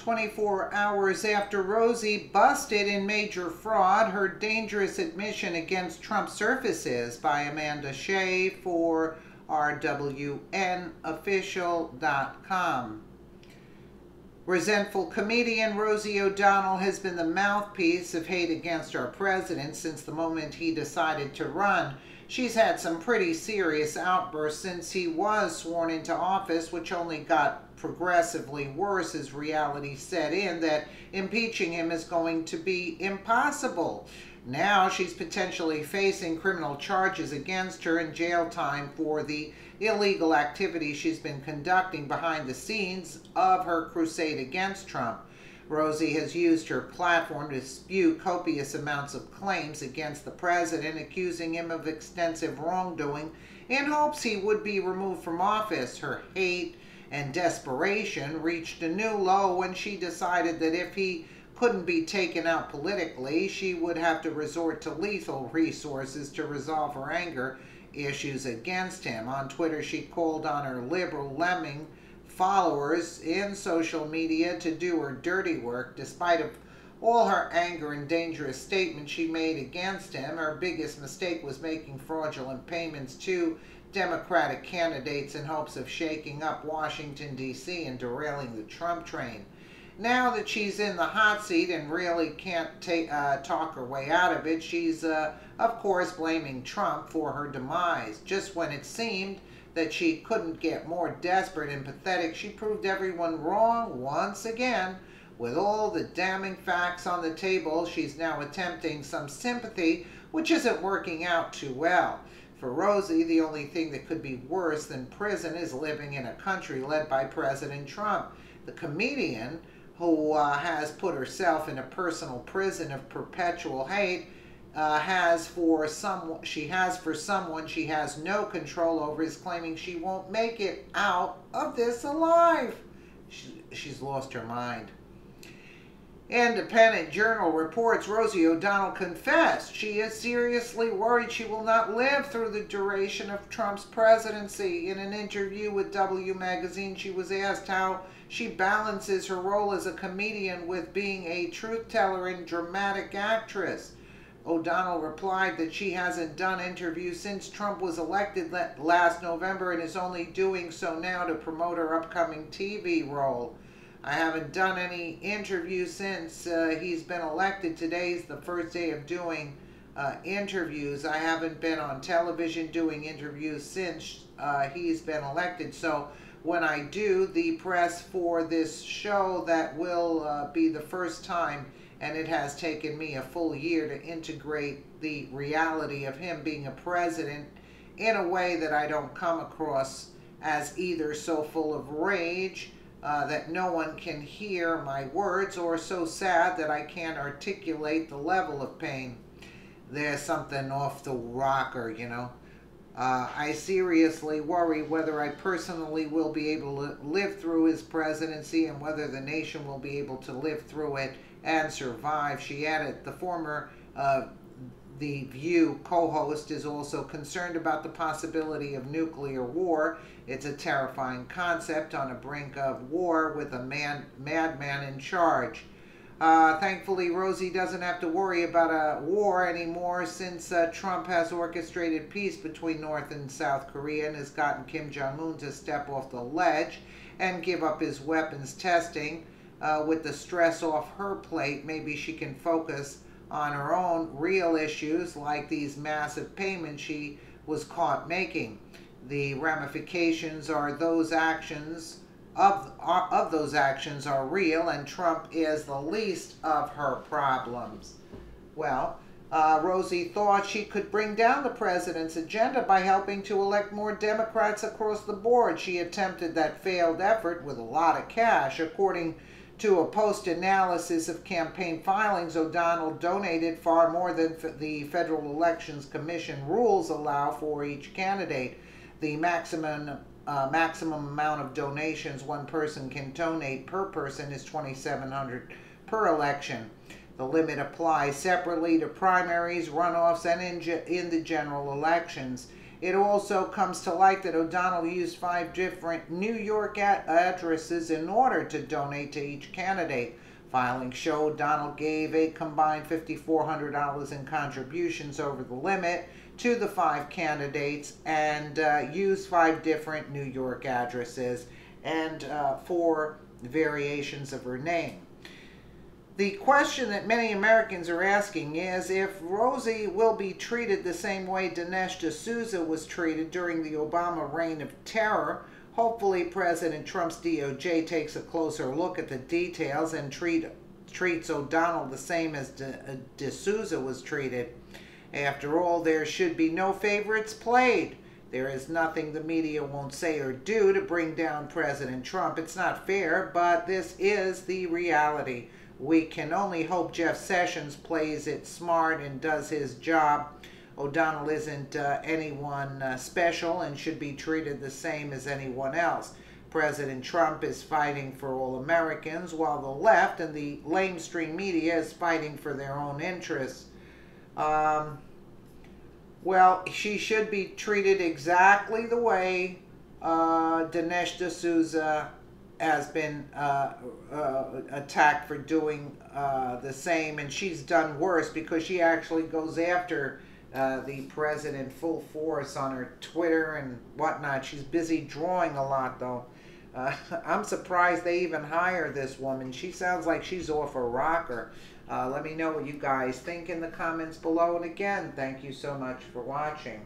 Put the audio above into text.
24 hours after Rosie busted in major fraud, her dangerous admission against Trump surfaces by Amanda Shea for rwnofficial.com. Resentful comedian Rosie O'Donnell has been the mouthpiece of hate against our president since the moment he decided to run. She's had some pretty serious outbursts since he was sworn into office, which only got progressively worse as reality set in that impeaching him is going to be impossible. Now she's potentially facing criminal charges against her and jail time for the illegal activity she's been conducting behind the scenes of her crusade against Trump. Rosie has used her platform to spew copious amounts of claims against the president, accusing him of extensive wrongdoing in hopes he would be removed from office. Her hate and desperation reached a new low when she decided that if he couldn't be taken out politically, she would have to resort to lethal resources to resolve her anger issues against him. On Twitter, she called on her liberal lemming followers in social media to do her dirty work. Despite of all her anger and dangerous statements she made against him, her biggest mistake was making fraudulent payments to Democratic candidates in hopes of shaking up Washington, D.C. and derailing the Trump train. Now that she's in the hot seat and really can't talk her way out of it, she's, of course, blaming Trump for her demise. Just when it seemed that she couldn't get more desperate and pathetic, she proved everyone wrong once again. With all the damning facts on the table, she's now attempting some sympathy, which isn't working out too well. For Rosie, the only thing that could be worse than prison is living in a country led by President Trump. The comedian, who has put herself in a personal prison of perpetual hate, has for someone she has no control over, is claiming she won't make it out of this alive. She's lost her mind. Independent Journal reports Rosie O'Donnell confessed she is seriously worried she will not live through the duration of Trump's presidency. In an interview with W Magazine, she was asked how she balances her role as a comedian with being a truth-teller and dramatic actress. O'Donnell replied that she hasn't done interviews since Trump was elected last November and is only doing so now to promote her upcoming TV role. I haven't done any interviews since he's been elected. Today's the first day of doing interviews. I haven't been on television doing interviews since he's been elected. So when I do the press for this show, that will be the first time, and it has taken me a full year to integrate the reality of him being a president in a way that I don't come across as either so full of rage that no one can hear my words, or so sad that I can't articulate the level of pain. There's something off the rocker, you know. I seriously worry whether I personally will be able to live through his presidency and whether the nation will be able to live through it and survive. She added, the former The View co-host is also concerned about the possibility of nuclear war. It's a terrifying concept on the brink of war with a madman in charge. Thankfully, Rosie doesn't have to worry about a war anymore since Trump has orchestrated peace between North and South Korea and has gotten Kim Jong-un to step off the ledge and give up his weapons testing. With the stress off her plate, maybe she can focus on her own real issues like these massive payments she was caught making. The ramifications are those actions of those actions are real, and Trump is the least of her problems. Well, Rosie thought she could bring down the president's agenda by helping to elect more Democrats across the board. She attempted that failed effort with a lot of cash. According to a post-analysis of campaign filings, O'Donnell donated far more than the Federal Elections Commission rules allow for each candidate. The maximum amount of donations one person can donate per person is $2,700 per election. The limit applies separately to primaries, runoffs, and in the general elections. It also comes to light that O'Donnell used 5 different New York addresses in order to donate to each candidate. Filings show O'Donnell gave a combined $5,400 in contributions over the limit to the 5 candidates and used 5 different New York addresses and 4 variations of her name. The question that many Americans are asking is if Rosie will be treated the same way Dinesh D'Souza was treated during the Obama reign of terror. Hopefully, President Trump's DOJ takes a closer look at the details and treats O'Donnell the same as D'Souza was treated. After all, there should be no favorites played. There is nothing the media won't say or do to bring down President Trump. It's not fair, but this is the reality. We can only hope Jeff Sessions plays it smart and does his job. O'Donnell isn't anyone special and should be treated the same as anyone else. President Trump is fighting for all Americans, while the left and the lamestream media is fighting for their own interests. Well, she should be treated exactly the way Dinesh D'Souza has been attacked for doing the same, and she's done worse because she actually goes after the president full force on her Twitter and whatnot. She's busy drawing a lot, though. I'm surprised they even hire this woman. She sounds like she's off a rocker. Let me know what you guys think in the comments below. And again, thank you so much for watching.